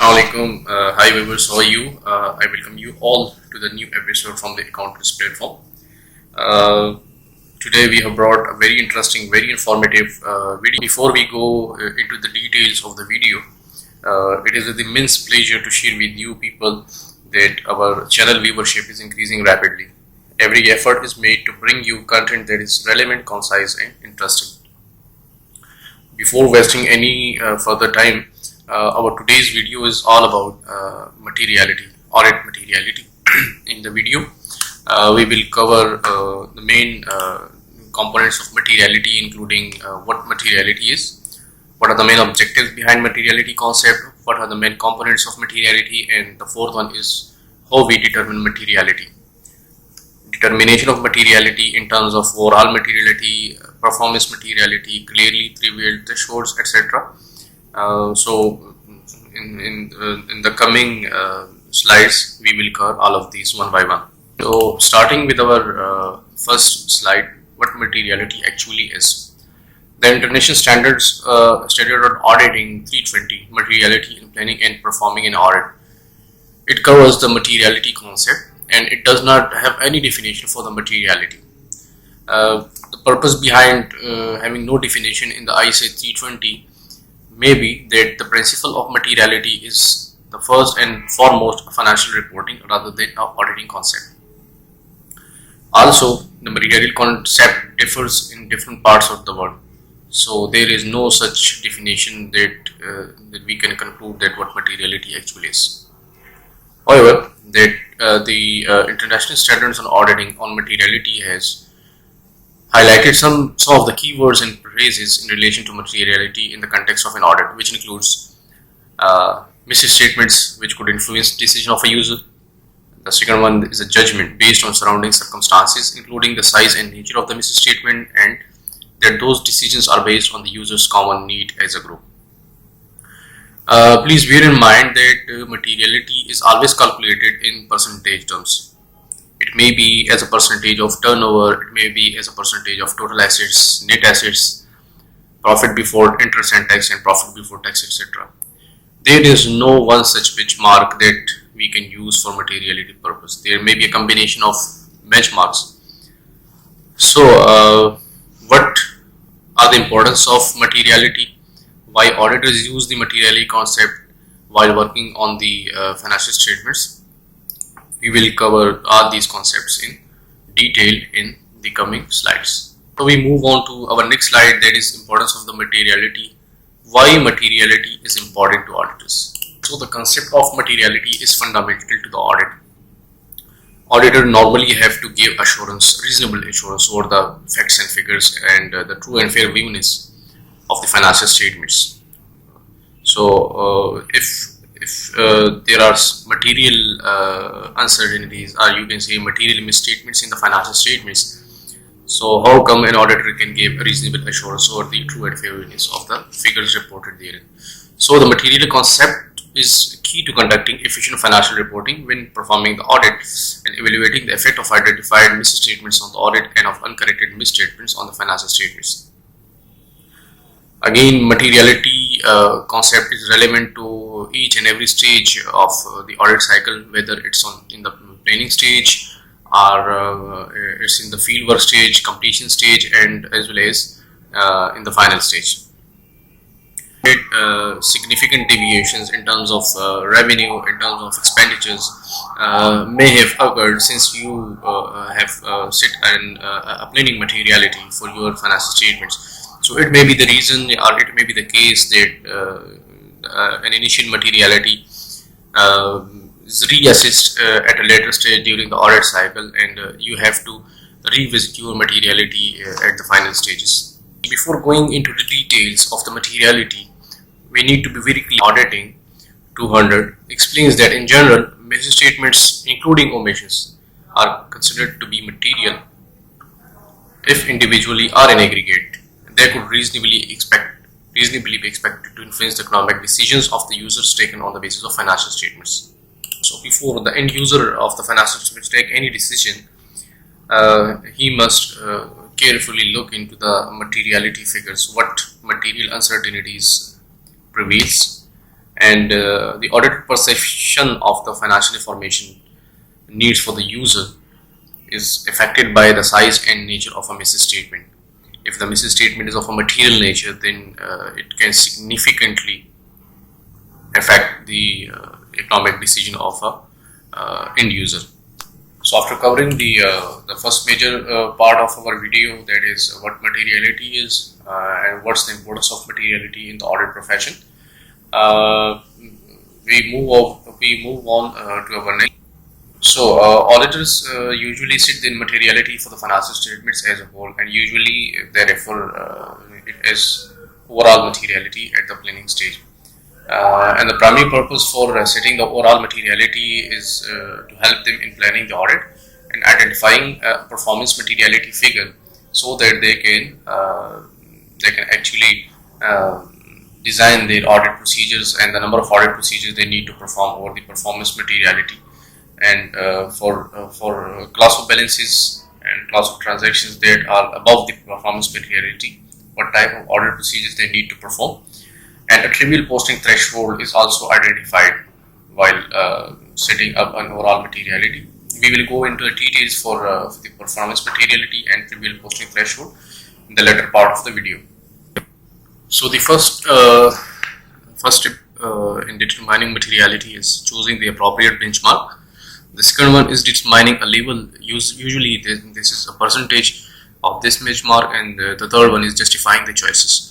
Alaikum. Hi viewers, how are you? I welcome you all to the new episode from the accountants platform. Uh, Today we have brought a very interesting, very informative video. Before we go into the details of the video, it is with immense pleasure to share with you people that our channel viewership is increasing rapidly. Every effort is made to bring you content that is relevant, concise and interesting. Before wasting any further time, our today's video is all about materiality, audit materiality. In the video, we will cover the main components of materiality, including what materiality is, what are the main objectives behind materiality concept, what are the main components of materiality, and the fourth one is how we determine materiality. Determination of materiality in terms of overall materiality, performance materiality, clearly revealed thresholds, etc. So in the coming slides we will cover all of these one by one. So starting with our first slide, what materiality actually is. The International Standards Standard on Auditing 320, Materiality in Planning and Performing an Audit. It covers the materiality concept and it does not have any definition for the materiality. The purpose behind having no definition in the ISA 320 may be that the principle of materiality is the first and foremost financial reporting rather than an auditing concept. Also, the materiality concept differs in different parts of the world, so there is no such definition that we can conclude that what materiality actually is. However, that the International Standards on Auditing on Materiality has highlighted some of the keywords and phrases in relation to materiality in the context of an audit, which includes misstatements which could influence decision of a user. The second one is a judgment based on surrounding circumstances, including the size and nature of the misstatement, and that those decisions are based on the user's common need as a group. Please bear in mind that materiality is always calculated in percentage terms. It may be as a percentage of turnover, it may be as a percentage of total assets, net assets, profit before interest and tax, and profit before tax, etc. There is no one such benchmark that we can use for materiality purpose. There may be a combination of benchmarks. So, what are the importance of materiality? Why auditors use the materiality concept while working on the financial statements? We will cover all these concepts in detail in the coming slides. So we move on to our next slide, that is importance of the materiality. Why materiality is important to auditors? So the concept of materiality is fundamental to the audit. Auditor normally have to give assurance, reasonable assurance over the facts and figures and the true and fair viewiness of the financial statements. So if there are material uncertainties, or you can say material misstatements in the financial statements, so how come an auditor can give a reasonable assurance over the true and fairness of the figures reported therein? So the material concept is key to conducting efficient financial reporting when performing the audit and evaluating the effect of identified misstatements on the audit and of uncorrected misstatements on the financial statements. Again, materiality concept is relevant to each and every stage of the audit cycle, whether it's in the planning stage or it's in the fieldwork stage, completion stage, and as well as in the final stage. Significant deviations in terms of revenue, in terms of expenditures may have occurred since you have set a planning materiality for your financial statements. So it may be the reason, or it may be the case that an initial materiality is reassessed at a later stage during the audit cycle, and you have to revisit your materiality at the final stages. Before going into the details of the materiality, we need to be very clear. Auditing 200 explains that in general, misstatements including omissions are considered to be material if individually or in aggregate. They could reasonably be expected to influence the economic decisions of the users taken on the basis of financial statements. So before the end user of the financial statements take any decision, he must carefully look into the materiality figures, what material uncertainties prevails, and the auditor perception of the financial information needs for the user is affected by the size and nature of a misstatement. If the misstatement is of a material nature, then it can significantly affect the economic decision of a end user. So after covering the first major part of our video, that is what materiality is and what's the importance of materiality in the audit profession, we move on to our next. So auditors usually sit in materiality for the financial statements as a whole, and usually they refer it as overall materiality at the planning stage. And the primary purpose for setting the overall materiality is to help them in planning the audit and identifying a performance materiality figure, so that they can actually design their audit procedures and the number of audit procedures they need to perform over the performance materiality. And for class of balances and class of transactions that are above the performance materiality, what type of audit procedures they need to perform. And a trivial posting threshold is also identified while setting up an overall materiality. We will go into the details for the performance materiality and trivial posting threshold in the latter part of the video. So the first step in determining materiality is choosing the appropriate benchmark. The second one is determining a label. Usually this is a percentage of this benchmark, and the third one is justifying the choices.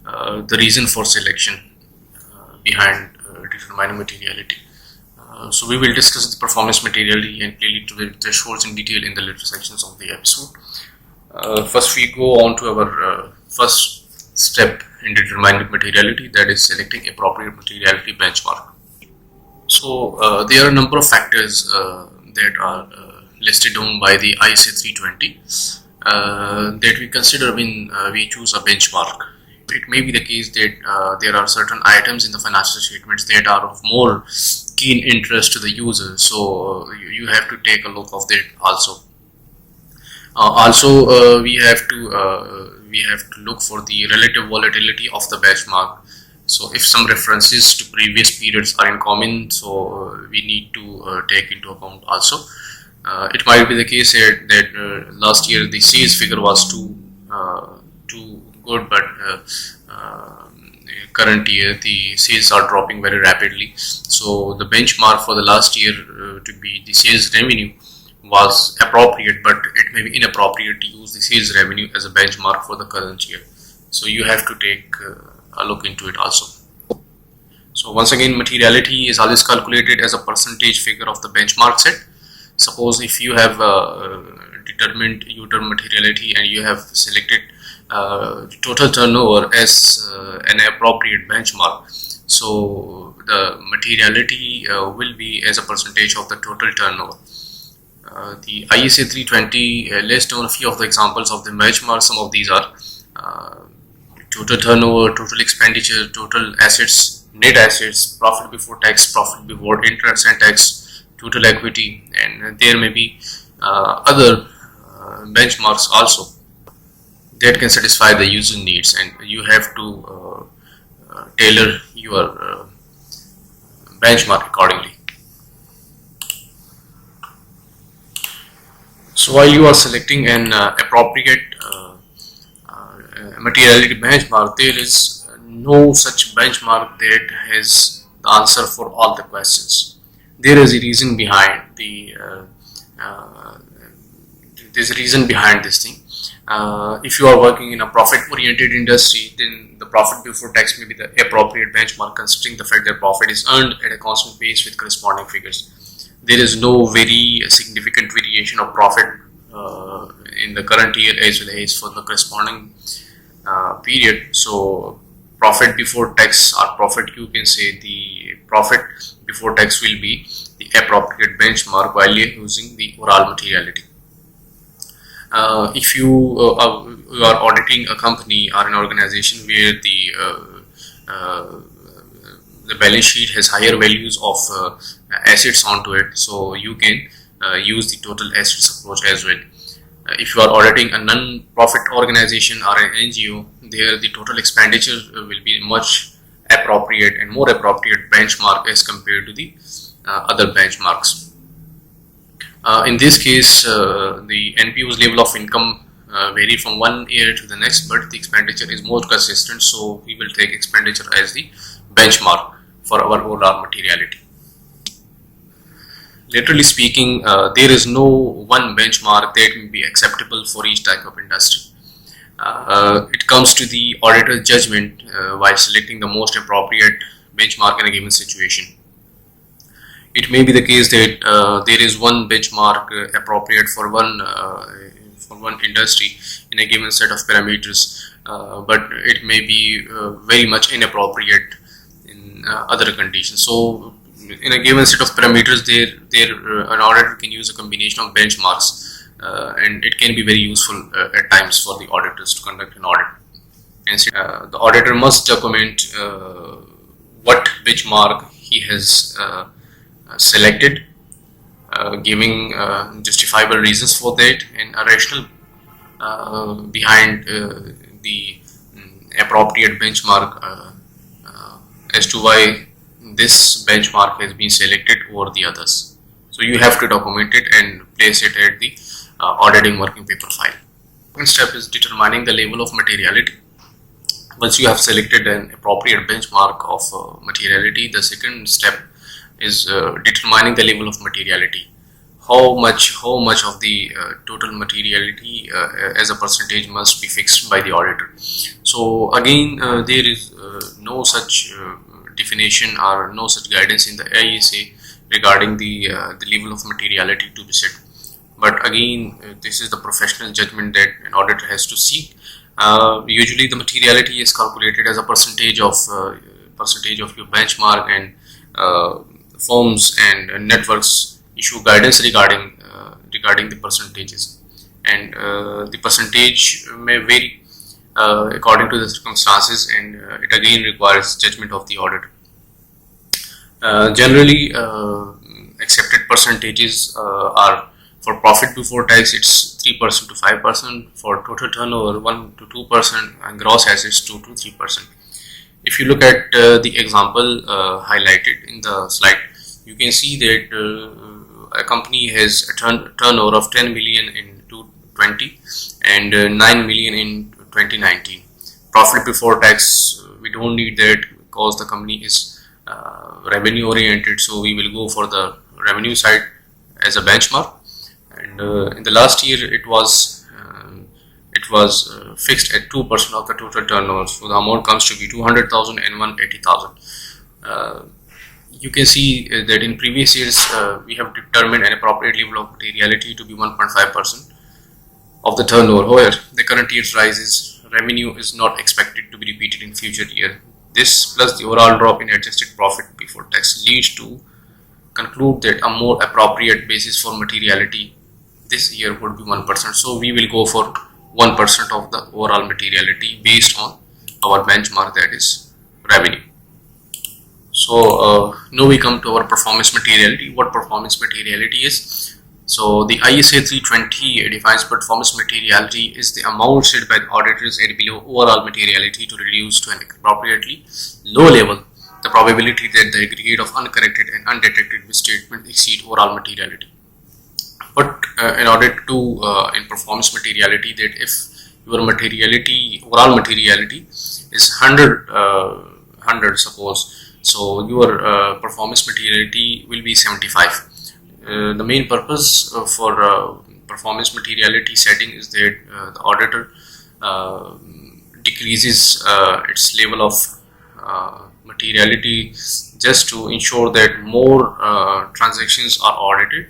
The reason for selection behind determining materiality. So we will discuss the performance materiality and clearly thresholds in detail in the later sections of the episode. First we go on to our first step in determining materiality, that is selecting appropriate materiality benchmark. So there are a number of factors that are listed down by the ISA 320 that we consider when we choose a benchmark. It may be the case that there are certain items in the financial statements that are of more keen interest to the user, so you have to take a look of that also. We have to look for the relative volatility of the benchmark. So if some references to previous periods are in common, so we need to take into account also. It might be the case that last year the sales figure was too good, but current year the sales are dropping very rapidly. So the benchmark for the last year to be the sales revenue was appropriate, but it may be inappropriate to use the sales revenue as a benchmark for the current year. So you have to take a look into it also. So once again, materiality is always calculated as a percentage figure of the benchmark set. Suppose if you have determined your materiality and you have selected total turnover as an appropriate benchmark, so the materiality will be as a percentage of the total turnover. The ISA 320 lists down a few of the examples of the benchmarks. Some of these are total turnover, total expenditure, total assets, net assets, profit before tax, profit before interest and tax, total equity, and there may be other benchmarks also that can satisfy the user needs, and you have to tailor your benchmark accordingly. So while you are selecting an appropriate materiality benchmark, there is no such benchmark that has the answer for all the questions. There is a reason behind there's a reason behind this thing. If you are working in a profit-oriented industry, then the profit before tax may be the appropriate benchmark, considering the fact that profit is earned at a constant pace with corresponding figures. There is no very significant variation of profit in the current year as well as for the corresponding period. So profit before tax or profit, you can say the profit before tax will be the appropriate benchmark while you're using the overall materiality. If you are auditing a company or an organization where the balance sheet has higher values of assets onto it, so you can use the total assets approach as well. If you are auditing a non-profit organization or an NGO, there the total expenditure will be much appropriate and more appropriate benchmark as compared to the other benchmarks. In this case, the NPO's level of income vary from one year to the next, but the expenditure is more consistent, so we will take expenditure as the benchmark for our overall materiality. Literally speaking, there is no one benchmark that will be acceptable for each type of industry. It comes to the auditor's judgment while selecting the most appropriate benchmark in a given situation. It may be the case that there is one benchmark appropriate for one industry in a given set of parameters, but it may be very much inappropriate in other conditions. So in a given set of parameters, an auditor can use a combination of benchmarks, and it can be very useful at times for the auditors to conduct an audit. And the auditor must document what benchmark he has selected, giving justifiable reasons for that and a rationale behind the appropriate benchmark as to why this benchmark has been selected over the others. So you have to document it and place it at the auditing working paper file. Second step is determining the level of materiality. Once you have selected an appropriate benchmark of materiality, the second step is determining the level of materiality. How much of the total materiality as a percentage must be fixed by the auditor. So again, there is no such definition or no such guidance in the ISA regarding the level of materiality to be set. But again, this is the professional judgment that an auditor has to seek. Usually, the materiality is calculated as a percentage of your benchmark, and firms and networks issue guidance regarding the percentages, and the percentage may vary according to the circumstances, and it again requires judgment of the auditor. Generally, accepted percentages are for profit before tax, it's 3% to 5%, for total turnover 1 to 2%, and gross assets 2 to 3%. If you look at the example highlighted in the slide, you can see that a company has a turnover of 10 million in 2020 and 9 million in 2019. Profit before tax, we don't need that because the company is revenue oriented, so we will go for the revenue side as a benchmark. And in the last year, it was fixed at 2% of the total turnover, so the amount comes to be 200,000 and 180,000. You can see that in previous years we have determined an appropriate level of materiality to be 1.5% of the turnover. However, the current year's rise revenue is not expected to be repeated in future year. This plus the overall drop in adjusted profit before tax leads to conclude that a more appropriate basis for materiality this year would be 1%. So we will go for 1% of the overall materiality based on our benchmark, that is revenue. So now we come to our performance materiality. What performance materiality is? So the ISA 320 defines performance materiality is the amount set by the auditors at below overall materiality to reduce to an appropriately low level the probability that the aggregate of uncorrected and undetected misstatements exceed overall materiality. But in order to in performance materiality, that if your overall materiality is 100 suppose, so your performance materiality will be 75. The main purpose for performance materiality setting is that the auditor decreases its level of materiality just to ensure that more transactions are audited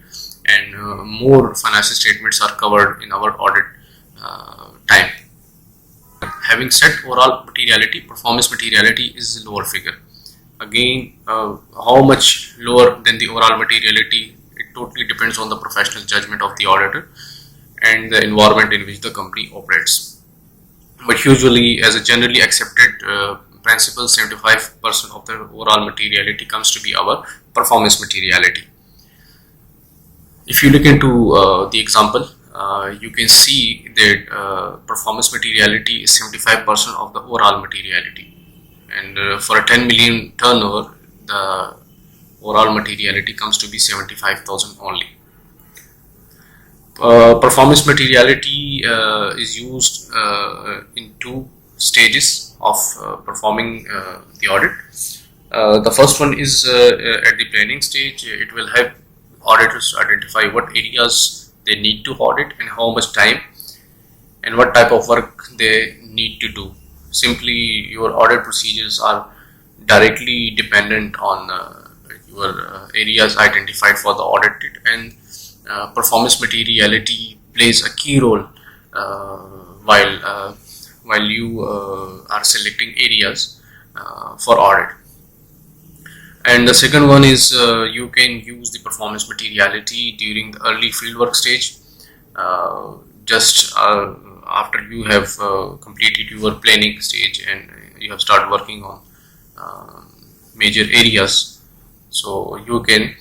and more financial statements are covered in our audit time. Having set overall materiality, performance materiality is the lower figure. Again, how much lower than the overall materiality, it totally depends on the professional judgment of the auditor and the environment in which the company operates. But usually, as a generally accepted principle, 75% of the overall materiality comes to be our performance materiality. If you look into the example, you can see that performance materiality is 75% of the overall materiality. and for a 10 million turnover, the overall materiality comes to be 75,000 only. Performance materiality is used in two stages of performing the audit. The first one is at the planning stage. It will help auditors to identify what areas they need to audit and how much time and what type of work they need to do. Simply, your audit procedures are directly dependent on your areas identified for the audited, and performance materiality plays a key role while you are selecting areas for audit. And the second one is you can use the performance materiality during the early fieldwork stage, just after you have completed your planning stage and you have started working on major areas. So you can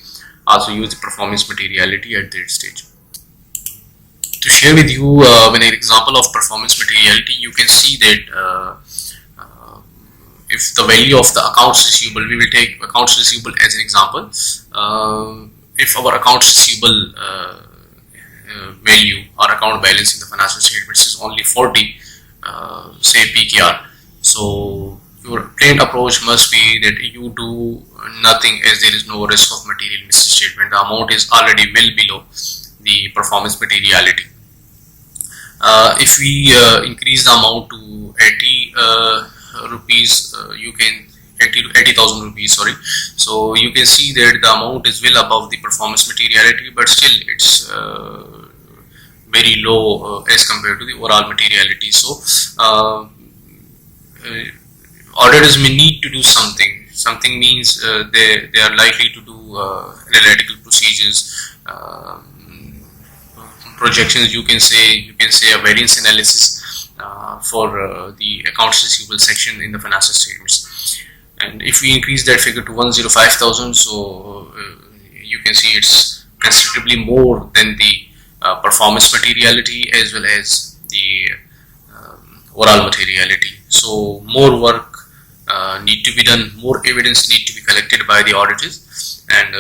also use the performance materiality at that stage. To share with you an example of performance materiality, you can see that if the value of the accounts receivable, we will take accounts receivable as an example. If our accounts receivable value or account balance in the financial statements is only 40, say PKR, so your plain approach must be that you do nothing, as there is no risk of material misstatement. The amount is already well below the performance materiality. If we increase the amount to 80 rupees, you can 80,000 rupees, sorry. So you can see that the amount is well above the performance materiality, but still it's very low as compared to the overall materiality. So auditors may need to do something. Something means they are likely to do analytical procedures, projections. You can say a variance analysis for the accounts receivable section in the financial statements. And if we increase that figure to 105,000, so you can see it's considerably more than the performance materiality as well as the overall materiality. So more work need to be done, more evidence need to be collected by the auditors, and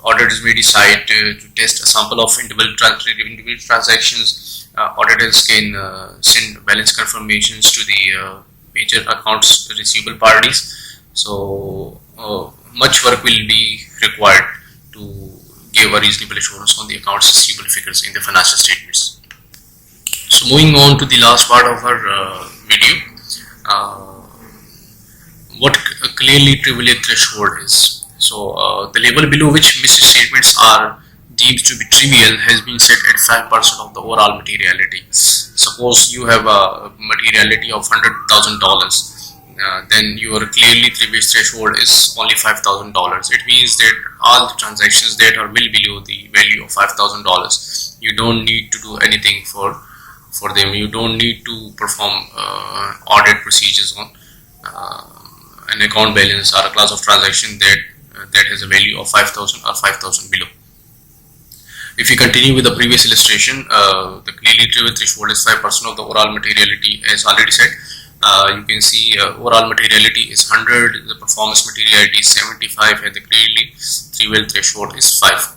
auditors may decide to test a sample of individual transactions. Auditors can send balance confirmations to the major accounts receivable parties. So much work will be required to give a reasonable assurance on the accounts receivable figures in the financial statements. So moving on to the last part of our video, what a clearly trivial threshold is. So the level below which misstatements are deemed to be trivial has been set at 5% of the overall materiality. Suppose you have a materiality of $100,000. Then your clearly trivial threshold is only $5,000. It means that all the transactions that are well below the value of $5,000, you don't need to do anything for them. You don't need to perform audit procedures on an account balance or a class of transaction that has a value of 5,000 or 5,000 below. If we continue with the previous illustration, the clearly trivial threshold is 5% of the overall materiality, as already said. You can see overall materiality is 100, the performance materiality is 75, and the clearly trivial threshold is 5.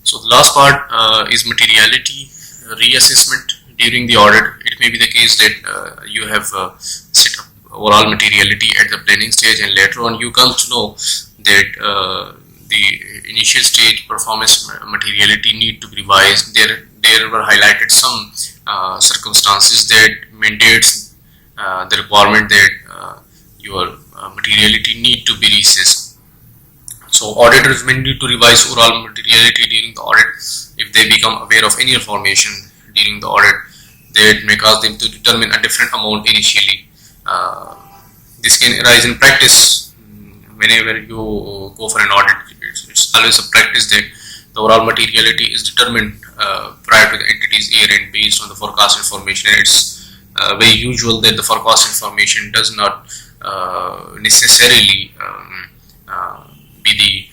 So the last part is materiality reassessment during the audit. It may be the case that you have set up overall materiality at the planning stage, and later on you come to know that the initial stage performance materiality need to be revised. There were highlighted some circumstances that mandates the requirement that your materiality need to be reassessed. So auditors may need to revise overall materiality during the audit if they become aware of any information during the audit that may cause them to determine a different amount initially. This can arise in practice. Whenever you go for an audit, it's always a practice that the overall materiality is determined prior to the entity's year end based on the forecast information. And it's very usual that the forecast information does not necessarily be the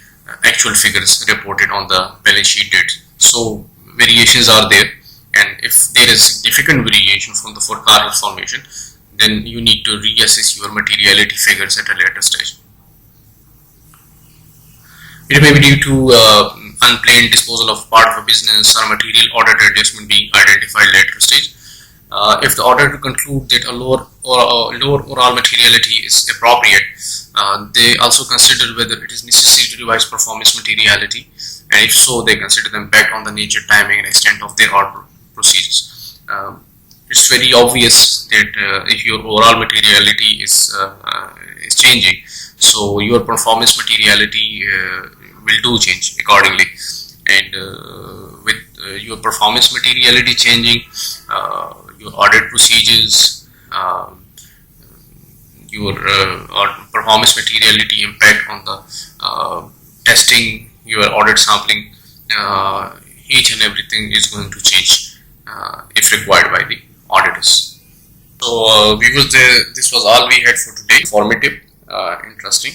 actual figures reported on the balance sheet date. So variations are there, and if there is significant variation from the forecast information, then you need to reassess your materiality figures at a later stage. It may be due to unplanned disposal of part of a business or material audit adjustment being identified later stage. If the auditor conclude that a lower overall materiality is appropriate, they also consider whether it is necessary to revise performance materiality, and if so, they consider the impact on the nature, timing, and extent of their audit procedures. It's very obvious that if your overall materiality is changing, so your performance materiality will do change accordingly, and with your performance materiality changing, your audit procedures, your performance materiality impact on the testing, your audit sampling, each and everything is going to change if required by the auditors. So viewers, this was all we had for today. Informative, interesting,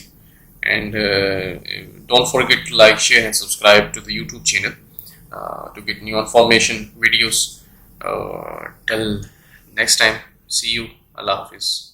and don't forget to like, share and subscribe to the YouTube channel to get new information videos. Till next time, see you. Allah Hafiz.